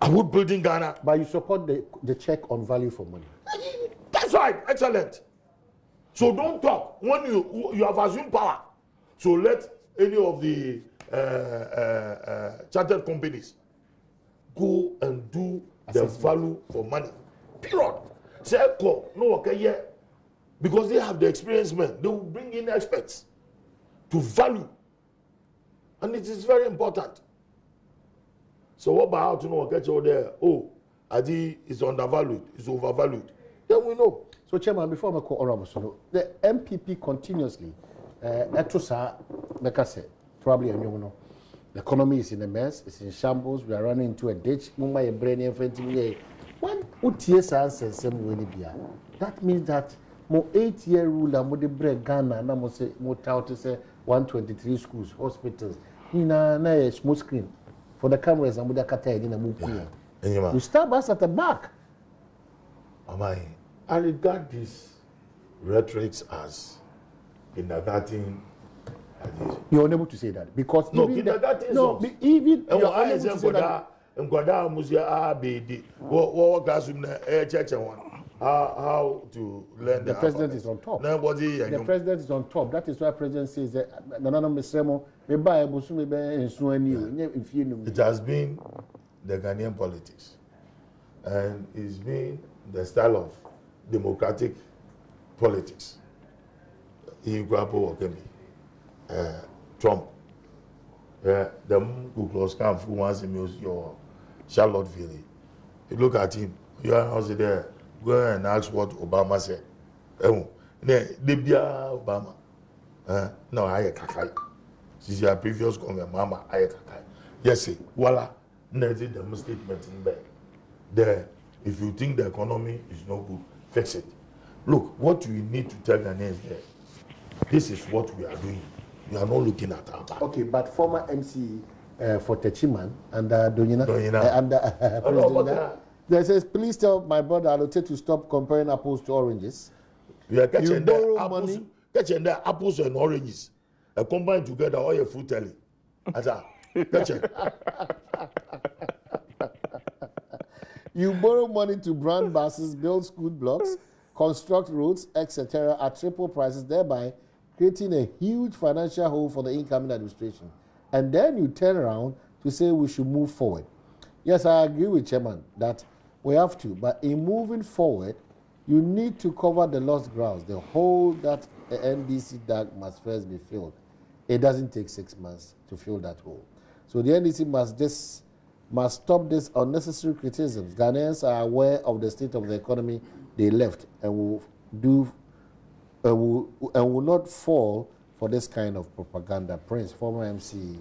Are we building Ghana? But you support the check on value for money. That's right. Excellent. So don't talk when you have assumed power. So let any of the chartered companies go and do the value for money. Period. Say no okay Because they have the experienced men. They will bring in experts to value. And it is very important. So what about to know catch out there? Oh, Adi is undervalued, is overvalued. Then we know. So, Chairman, before I call Honorable, the MPP continuously, Etosa, like I said, probably a new. The economy is in a mess, it's in shambles, we are running into a ditch. When that means that more 8-year rule and the break Ghana, and I say more to say 123 schools, hospitals, in a small screen for the cameras and with the kata in a move. You start us at the back. I regard these rhetorics as kindergarten. You're unable to say that because no, even kindergarten even you're unable unable to say that. How to learn the president is on top. The president is on top. That is why president says that it has been the Ghanaian politics, and it's been the style of democratic politics. Trump, the Ku Klux Klan who wants to use your Charlottesville. You look at him, you are there. Go and ask what Obama said. Obama. No, I kakai. Since your previous government, Mama, I kakai. Yes, voila. There's a statement in there. If you think the economy is not good, fix it. Look, what we need to tell Ghanaians there. This is what we are doing. We are not looking at our back. Okay, but former MC for Techiman and Donina and they says, please tell my brother Alote to stop comparing apples to oranges. We are catching the apples and oranges. Combined together, all your food telling. You borrow money to brand buses, build school blocks, construct roads, etc. at triple prices, thereby creating a huge financial hole for the incoming administration. And then you turn around to say we should move forward. Yes, I agree with Chairman that we have to, but in moving forward, you need to cover the lost grounds. The hole that the NDC dug must first be filled. It doesn't take 6 months to fill that hole. So the NDC must stop this unnecessary criticisms. Ghanaians are aware of the state of the economy they left and will not fall for this kind of propaganda. Prince, former MC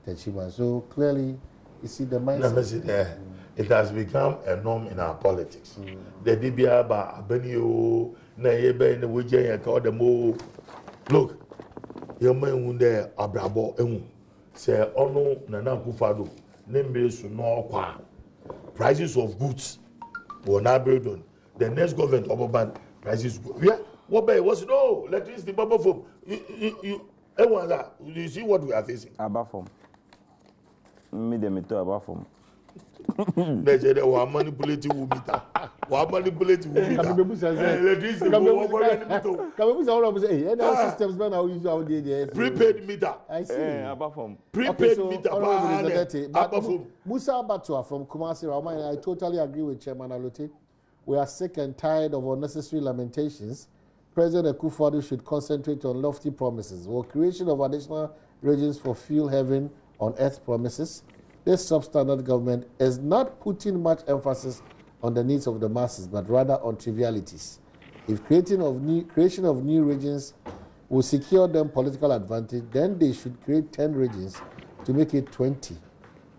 Techiman. So clearly, you see the mindset. It has become a norm in our politics. The DBA ba Benio na yebe na wuje call the mo. Look, your man wunde abrabo emu. Say ono Nana Akufo-Addo nembe su no kwa. Prices of goods will not be done. The next government of prices. Yeah, what by was no electricity bubble form. You see what we are facing. Abafom. Me de meto abafom. They say they were manipulating meter. Were manipulating meter. Prepaid meter. I see. Prepaid meter. Musa Batua from Kumasi Ramai, I totally agree with Chairman Alote. We are sick and tired of unnecessary lamentations. President Akufo-Addo should concentrate on lofty promises or creation of additional regions for fuel heaven on earth promises. This substandard government is not putting much emphasis on the needs of the masses, but rather on trivialities. If creation of new regions will secure them political advantage, then they should create 10 regions to make it 20.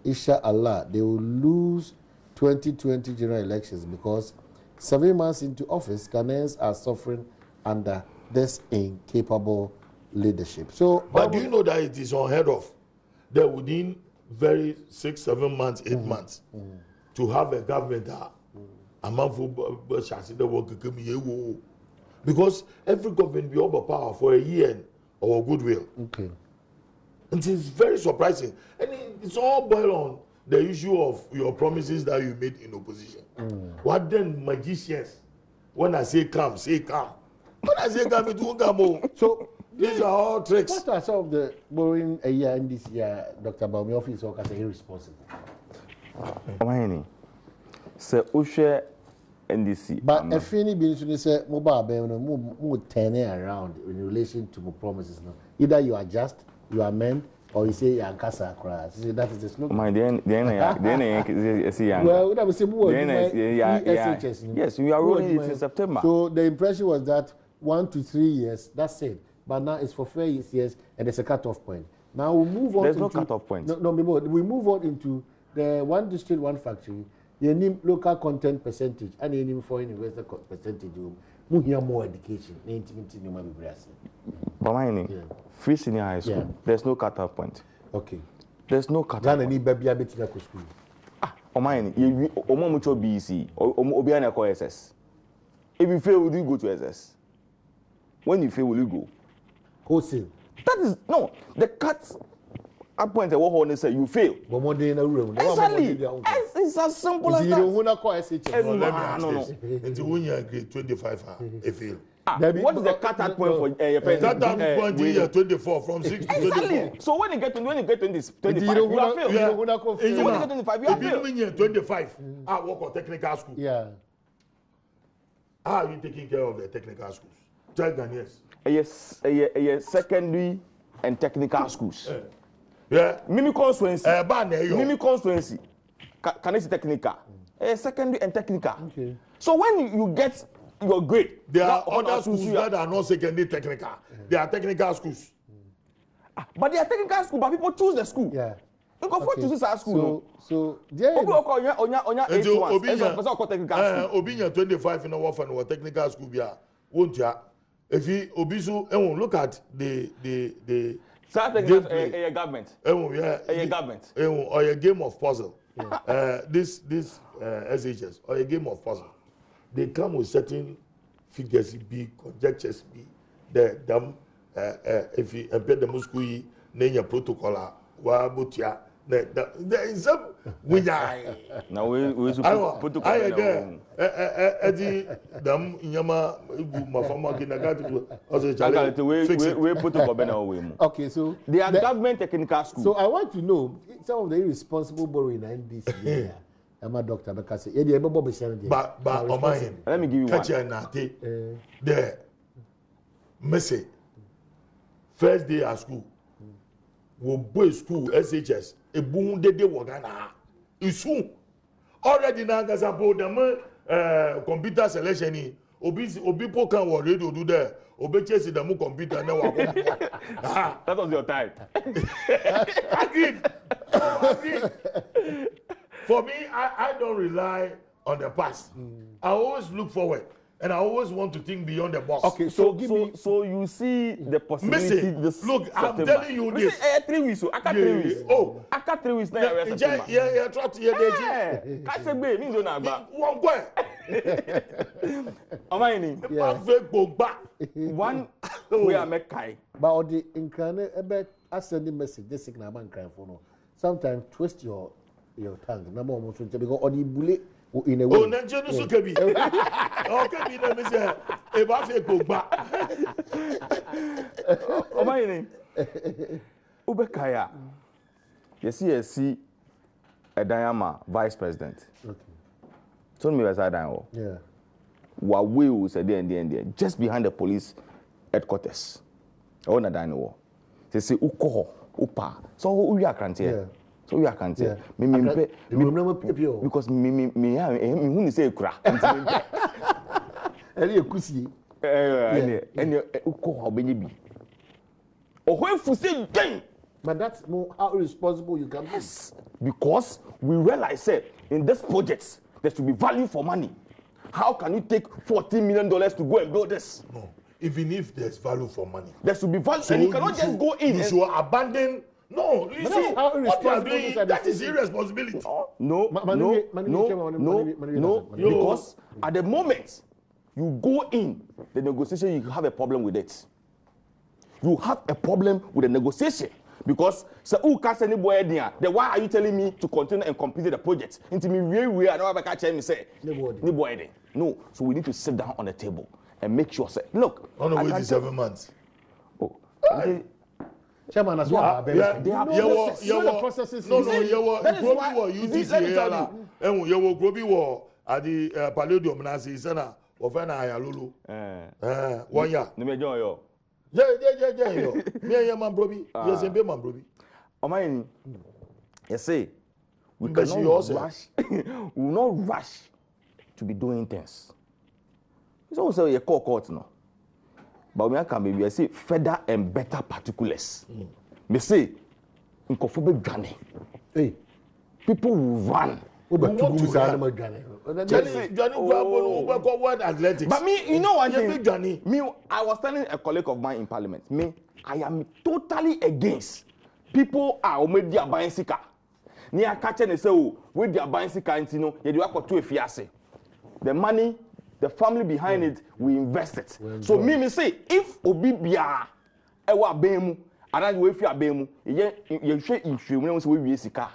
Inshallah, they will lose 2020 general elections because 7 months into office, Ghanaians are suffering under this incapable leadership. So, but do you know that it is unheard of that within very 6, 7 months, 8 months to have a government because every government be overpower for a year or goodwill. Okay. And it's very surprising. And it's all boiled on the issue of your promises that you made in opposition. What then magicians? When I say come, say come. When I say come, it won't come. So these are all tricks. What are some of the borrowing a year in this year, Dr. Bawumia office work as irresponsible? Why? So, Ushe NDC. But if anybody should say mobile more turning around in relation to my promises now. Either you adjust, you amend, or you say you ankasa cry. See that is the slogan. My then well, that was a word. Yes, we are rolling it in September. So the impression was that 1 to 3 years, that's it. But now it's for 4 years and there's a cut-off point. Now we move on. There's no cut-off point. No, we move on into the one district, one factory. You need local content percentage and you need foreign investor percentage. We hear more education. But my free senior high school. Yeah. There's no cut-off point. Okay. There's no cut-off point. Baby a bit to school. Omani, you mucho BC. Obiana ko SS. If you fail, will you go to SS? When you fail, will you go? Wholesale. That is no the cut. At point at what say you fail. Exactly. It's as simple as that. You don't call SHS. No. Until when you agree 25, a fail. What is the cut-out point for your cut-out point is 24 from 6 to 24. So when you get to 25, you have failed. So when you get 25, you have failed. When you 25, I work on technical school. Yeah. How are you taking care of the technical schools? Tell Ghanaians. Yes, secondary and technical schools. Yeah. Mimi constituency. Mimi constituency. Can I say technical? Secondary and technical. Okay. So when you get your grade, there are other schools that are not secondary technical. They are technical schools. But they are technical school, but people choose the school. Yeah. You go for choose our school. So there. Obinya 25 in a warfare or technical school. Won't ya? If you obisu, look at the government. Government. Or a game of puzzle. This SHS or a game of puzzle. They come with certain figures be conjectures be if you embed the Muscui name protocol wabutia there is some now we protocol them inyama mafama kinagati also we protocol. Okay, so they are government technical school. So I want to know some of the irresponsible borrowing in this. I'm a doctor because but let me give you one. The message first day at school we boy school SHS a boom de wagana isu already now as about the computer selection obi can worry to do there obi chase the computer now. That was your time. Agreed. For me, I don't rely on the past. I always look forward, and I always want to think beyond the box. Okay, so you see the possibility. Look, I'm telling you this. 3 weeks. I got 3 weeks. Oh, I got 3 weeks now. Yeah. Try to hear the. Catch a baby. Means don't know. One boy. Am I in? One we are make kai. But the incarnate about sending message. This signal man crying for no. Sometimes twist your tongue. Number one, because on the bullet in a way. Oh, Nanjano Sukabi. Okay, let me say, if I say go back. Oh, my name. Ubekaya. You see a Diama vice president. Okay. Tell me where's Diama. Yeah. Wawe was there, just behind the police headquarters. I want to Diana. They say, Uko, Upa. So, who are can't so you can't say because me who say kura any kusi any uko obenye bi ohwefu say den. But that's more how irresponsible you can be. Yes, because we realize in this project there should be value for money. How can you take $14 million to go and build this? No, even if there's value for money, there should be value, so and you cannot just go in. You should abandon. No, you see, what you are doing, that is irresponsibility. No, because at the moment you go in the negotiation, you have a problem with it. You have a problem with the negotiation because so who can send boy there? Then why are you telling me to continue and complete the project? Into me we I don't have a catch me say no. So we need to sit down on the table and make sure say look. On the way to 7 months. Oh. Chairman as well. They have the processes. No, you see here. And you will grow adi palladium na se sana ofena ayalulu one ya no me join yo yo me ya man brobi yes be man brobi o man you say we But cannot rush we will not rush to be doing things. So say you call court no Bawumia can be we say further and better particulars. Me say nkofo be dwane. Hey, people will run. Johnny athletics. But me, you know one thing. Me, I was telling a colleague of mine in parliament. Me, I am totally against people are made their buying sika. Ni catching and say, oh, with their buying sika, you know, you do have to a fiase. The money, the family behind it, we invest it. So me say, if Obibia, ewa bemu, and we fear bemu, you share insurance we sika.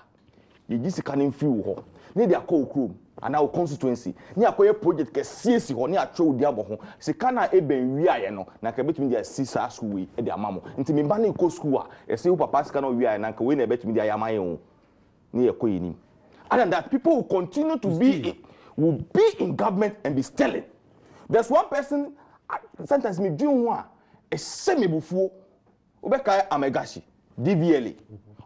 You just can't feel ni dia call chrome and our constituency ni akoye project ke siesi ho ni atwe odi abo ho sika na eben wi aye no na ka betimi dia sisa school we e dia mamo nti me ba na ko school a e se papa sika na wi aye na ka we na betimi dia yamaye ho ni e koyi nim and that people will continue to be in government and be stealing. There's one person sometimes me doing one a semi bufuo obeka amegashi DVLA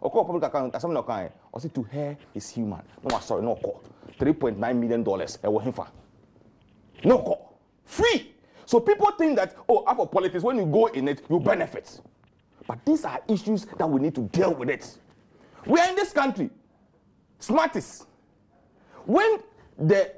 Oko public account asem na kan o say to her is human. No sorry no call. $3.9 million e wo himfa. No call. Free. So people think that after politics when you go in it you benefit. But these are issues that we need to deal with it. We are in this country. Smartest. When the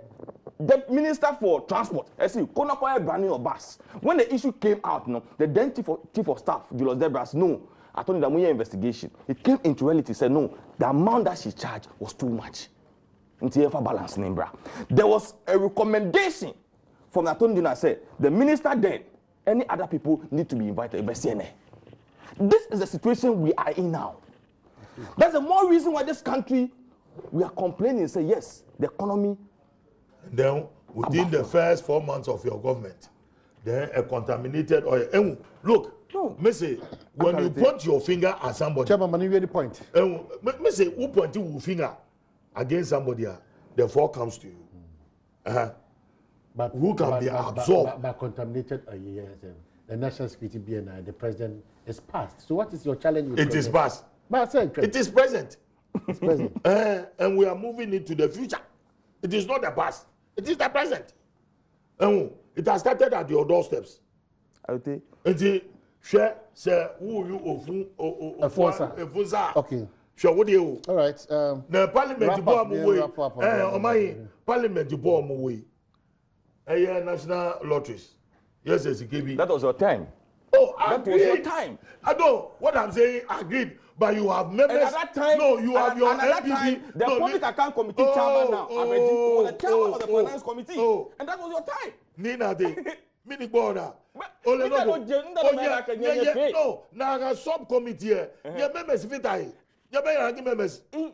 minister for transport, I see, Konakoya branding of bus. When the issue came out, no, the then chief of staff, Julius Debras, no, I told him that we had investigation. It came into reality, said no, the amount that she charged was too much. Until balance Nimbra. There was a recommendation from the Attorney General said the minister then, any other people need to be invited. This is the situation we are in now. That's the more reason why this country we are complaining and say yes, the economy. And then within the first 4 months of your government, then a contaminated oil. And look, no, me say when you point your finger at somebody, Chairman, man, you get the point. Me say who pointing your finger against somebody, the fall comes to you. But who can be absorbed? But contaminated the national security BNI, the president is passed. So what is your challenge with it? Is passed. But it is present. It's present. And we are moving into the future. It is not the past. It is the present. It has started at your doorsteps. Okay. Share, say, who you okay. Sure, what do you? All right. The parliament, parliament, you bought away. National lotteries. Yes, yes, it gave me. That was your time. Oh, that was your time. I know what I'm saying. Agreed. But you have members. And at that time, no, you have your MPP. The public account committee chairman now. Was the chairman of the finance committee. And that was your time. Nina de mini border. No, now a subcommittee here. Your members fit I. Your members. No,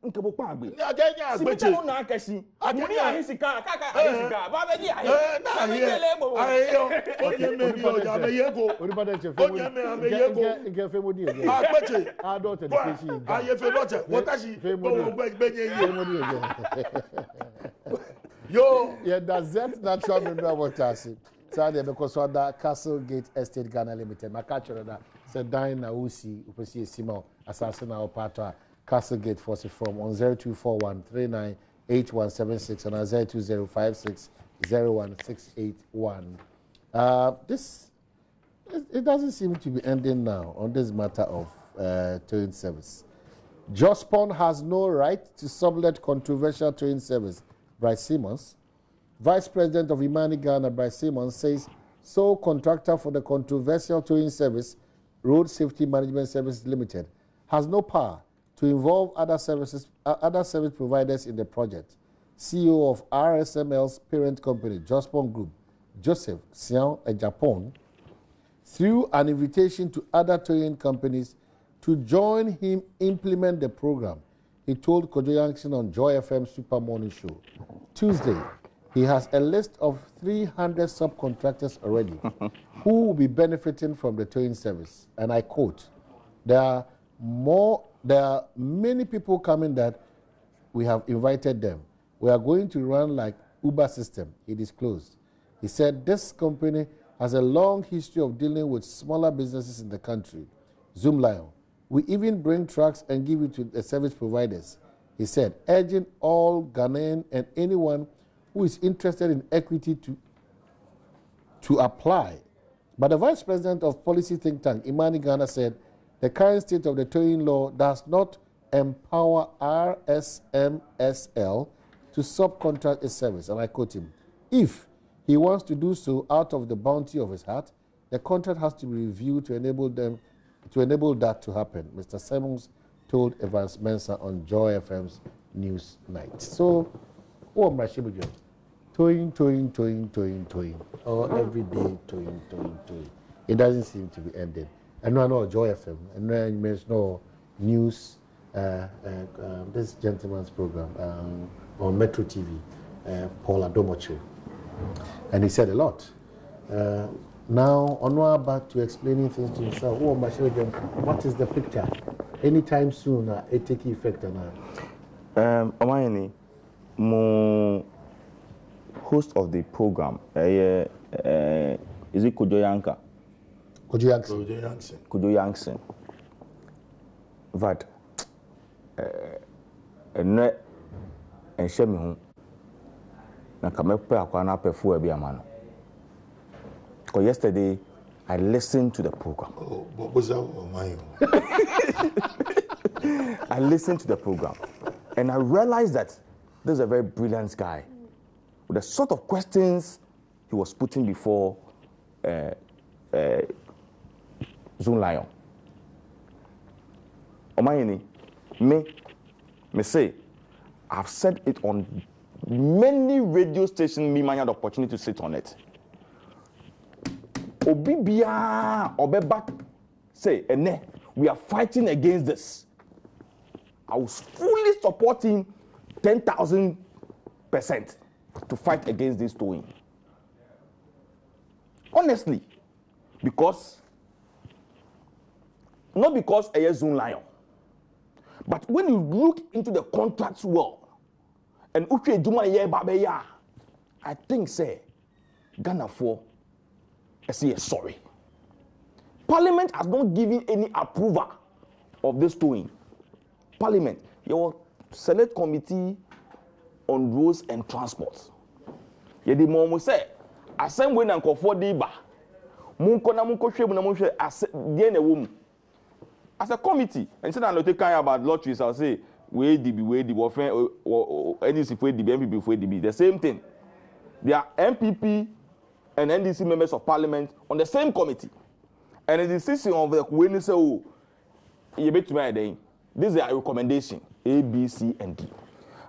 nkebo pagbe. Ya genya agbeche. Si no na akesi. Muni ahisika, kaka ahisika. Ba be di ahe. Na here. Onye me bi oja me yego. Onye me ame yego. Nke fe modi ege. Agbeche. Adult education. Aye fe doche. Watashi. Benye Yo. Yeah, that's that natural mineral water. Saturday because of that Castlegate Estate Ghana Limited. My catcher that said dying na usi upesi esimo assassin our partner Castlegate force from on 0241 398176 and 02056 01681. This it doesn't seem to be ending now on this matter of towing service. Jospon has no right to sublet controversial towing service. Bryce Simmons, Vice President of Imani Ghana, Bryce Simmons, says sole contractor for the controversial towing service, Road Safety Management Services Limited, has no power to involve other service providers in the project. CEO of RSML's parent company, Jospon Group, Joseph Sian Ejapon, through an invitation to other towing companies to join him implement the program. He told Kojo Yankson on Joy FM Super Morning Show. Tuesday, he has a list of 300 subcontractors already who will be benefiting from the towing service. And I quote, there are many people coming that we have invited them. We are going to run like Uber system, he disclosed. He said this company has a long history of dealing with smaller businesses in the country. Zoomlion. We even bring trucks and give it to the service providers. He said, urging all Ghanaian and anyone who is interested in equity to apply. But the vice president of policy think tank, Imani Ghana, said the current state of the towing law does not empower RSMSL to subcontract its service. And I quote him, if he wants to do so out of the bounty of his heart, the contract has to be reviewed to enable that to happen. Mr. Simmons told Evans Mensah on Joy FM's News Night. So, oh, my shibujo. Towing. Or every day, towing. It doesn't seem to be ending. And no, Joy FM. And no news, this gentleman's program on Metro TV, Paul Adomoche. And he said a lot. Now, Onwa back to explaining things to himself. Oh, my children, what is the picture? Anytime soon, it take effect or not? Omayeni, mo host of the program, is it Kojo Yanka? Kojo Yankson. But, and shame home. Na kamepe akwana pefu ebi amano. Because yesterday I listened to the program. Oh, what was that my? I listened to the program, and I realized that this is a very brilliant guy. With the sort of questions he was putting before Zoomlion. Omayeni, me say, I've said it on many radio stations. Me had the opportunity to sit on it. Obibia Obeba say, Ene, we are fighting against this. I was fully supporting 10,000% to fight against this towing. Honestly, not because a Zoomlion, but when you look into the contracts world, and I think say Ghana for say sorry. Parliament has not given any approval of this towing. Parliament, your Select Committee on Roads and Transport. Yedi mo say assembly na nkofo dey ba. Munko na munko hwem na munhwe dey na wo mu. As a committee, and said I not take care about lotteries, I'll say we DB, NDC for DB, MPP for DB. The same thing. They are MPP and NDC members of parliament on the same committee. And the decision of the when say, oh, you bet to me, this is a recommendation A, B, C, and D.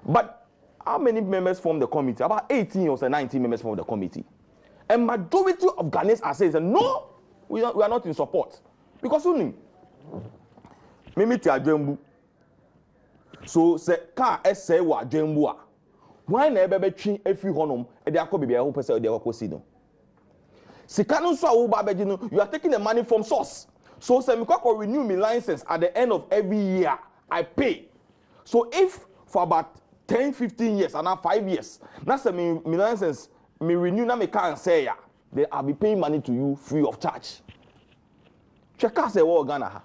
But how many members form the committee? About 18 or 19 members form the committee. And majority of Ghanaians are saying, no, we are not in support. Because who Mimi ti adwembu. So se car ese wa adwembu a. Why na ebe betwi afi honom e de akọ bibia ho pese de akọ no. Sika no so a wo ba beji no, you are taking the money from source. So se me kwakọ renew my license at the end of every year, I pay. So if for about 10, 15 years and now 5 years, na se me license me renew na me car say ya, then I'll be paying money to you free of charge. Check out say wo Ghana ha.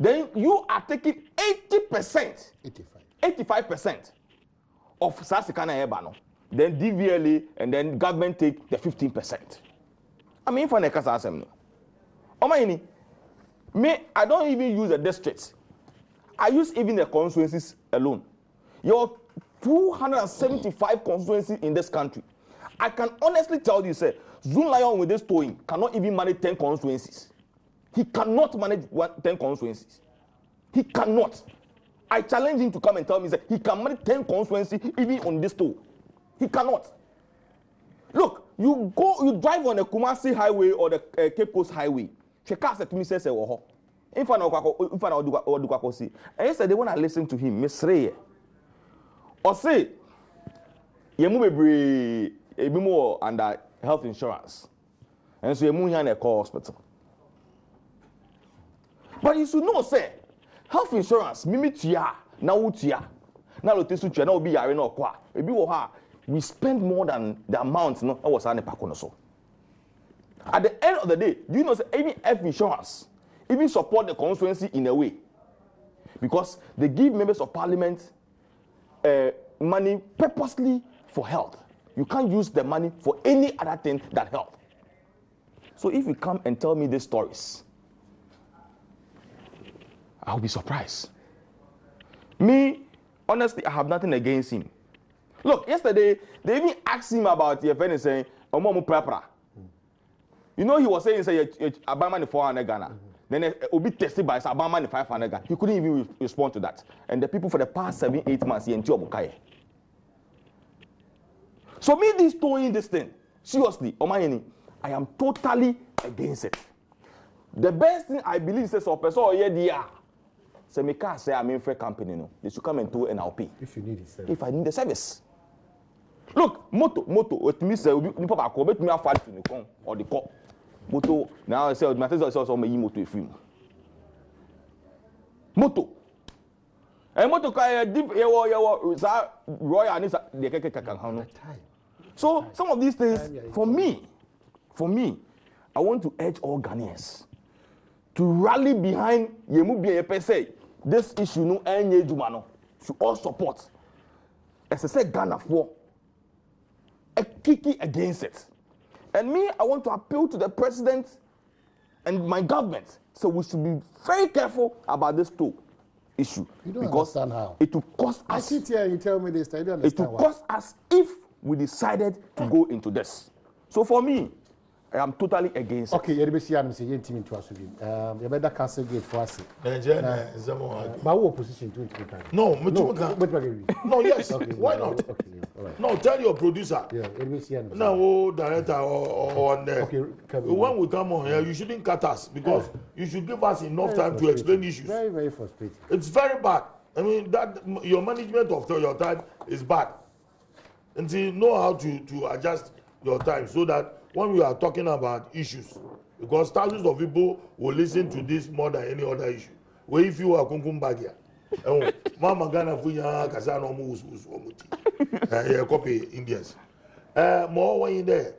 Then you are taking 80%, 85% of Sasikana Ebano. Then DVLA and then government take the 15%. I mean, for Nekasa Assembly. I don't even use the districts. I use even the constituencies alone. Your 275 constituencies in this country. I can honestly tell you, sir, Zoomlion with this towing cannot even manage 10 constituencies. He cannot manage 10 constituencies. He cannot. I challenge him to come and tell me that he can manage 10 constituencies even on this toll. He cannot. Look, you drive on the Kumasi Highway or the Cape Coast Highway. Check out to me says, "Oh, if I know, see." And yesterday when I listened to him, Miss Reye, or say, "You move a more under health insurance, and so you move here in a car hospital." But you should know, say, health insurance, mimi tia, na utia. na lo tesu twa na obi yare na okwa ebi wo ha we spend more than the amount no e was ane pako no so. At the end of the day, do you know even F insurance even support the constituency in a way, because they give members of parliament money purposely for health. You can't use the money for any other thing than health. So if you come and tell me these stories, I'll be surprised. Me, honestly, I have nothing against him. Look, yesterday, they even asked him about your friend saying, Omomu Prapra. You know, he was saying, say, Abama 400 Ghana. Then Obi tested by Abama 500 Ghana. He couldn't even respond to that. And the people for the past 7-8 months, he enjoyed Bukaye. So me this doing this thing, seriously, Omayeni, I am totally against it. The best thing I believe is so person or yeah, so me can't say I'm in fair company, no. They should come and do NLP. If you need the service. If I need the service. Look, moto, it means you papa ko bet me afal to the con or the cop. Moto now I say my test is also my moto if you. Moto. And moto ka deep your royal and the keke. So some of these things for me, I want to urge all Ghanaians to rally behind Yemubi Epese. This issue no any Jumano should all support. As I said, Ghana for a kiki against it. And me, I want to appeal to the president and my government. So we should be very careful about this too issue. You don't understand how. It will cost us. I sit here and you tell me this. I don't understand. It will cost us if we decided to go into this. So for me, I am totally against okay, it. Okay, you say you team into us again. You better cancel gate for us. But what opposition to it? No, no, yes. Okay, why not? Okay, all right. No, tell your producer. Yeah, No, director or on there. Okay, when we come on here, you shouldn't cut us because you should give us enough time to explain issues. Very, very frustrating. It's very bad. I mean, that your management of your time is bad. And you know how to adjust your time so that when we are talking about issues, because thousands of people will listen to this more than any other issue. Where if you are Kunkumbagia, Mama Ghana Fuya Kasano Mus Omuti, copy Indians. More when in there,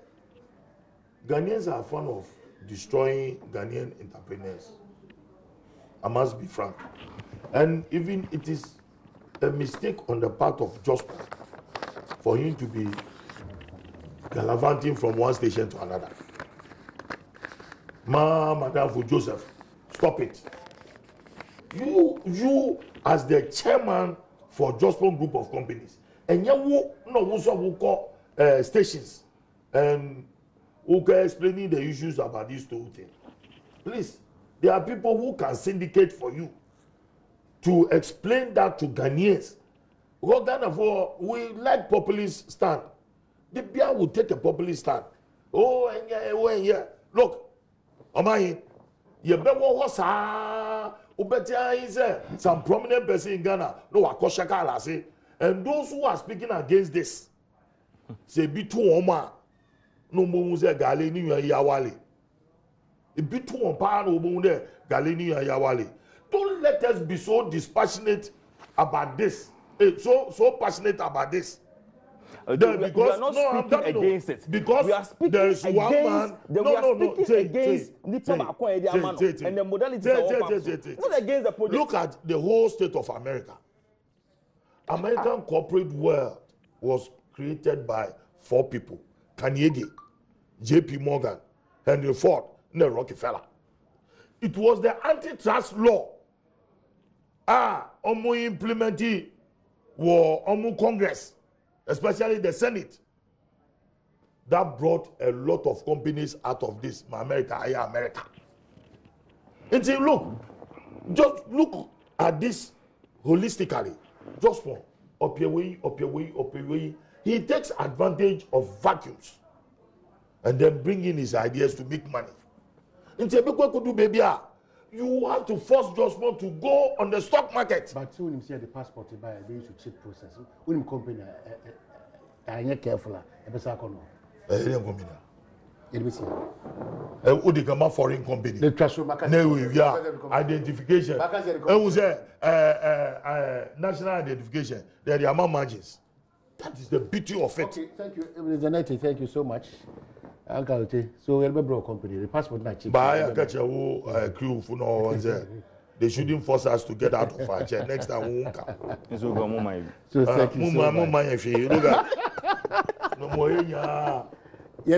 Ghanaians are fond of destroying Ghanaian entrepreneurs. I must be frank. And even it is a mistake on the part of Jospin for him to be gallivanting from one station to another. Madam for Joseph, stop it. You as the chairman for Jospin Group of Companies, and you no call stations and who can explaining the issues about these two things. Please, there are people who can syndicate for you to explain that to Ghanaians. Because Ghana for we like populist stand. The beer will take a populist stand. Oh, and yeah. Look, Omahin, you better what's some prominent person in Ghana. No, Akoshaka say. And those who are speaking against this say be too oma. No more say Galeni Yawali. It be too on pan over Galeni Yawali. Don't let us be so dispassionate about this. So passionate about this. Because we are not speaking against it. Because we are speaking there is against, one man. against and the modalities are not against the project. Look at the whole state of America. American corporate world was created by 4 people: Carnegie, J.P. Morgan, Henry Ford, and Rockefeller. It was the antitrust law. Implemented war Congress, especially the Senate, that brought a lot of companies out of this. America. And say, just look at this holistically. Just for up your way. He takes advantage of vacuums and then bring in his ideas to make money. And say, could do baby. You have to force Jospin to go on the stock market. But when you see the passport, you buy a very cheap process. When you company, I am careful. Udi kama foreign company. The trust identification. Was national identification. They are the amount margins. That is the beauty of it. Okay, thank you. Zanetti, thank you so much. Uncle T. So we'll be broke company. The passport not cheap. Buy a catch a crew for no one there. They shouldn't force us to get out of our chair. Next time we won't come. So thank you so much. Look at no more. Yeah,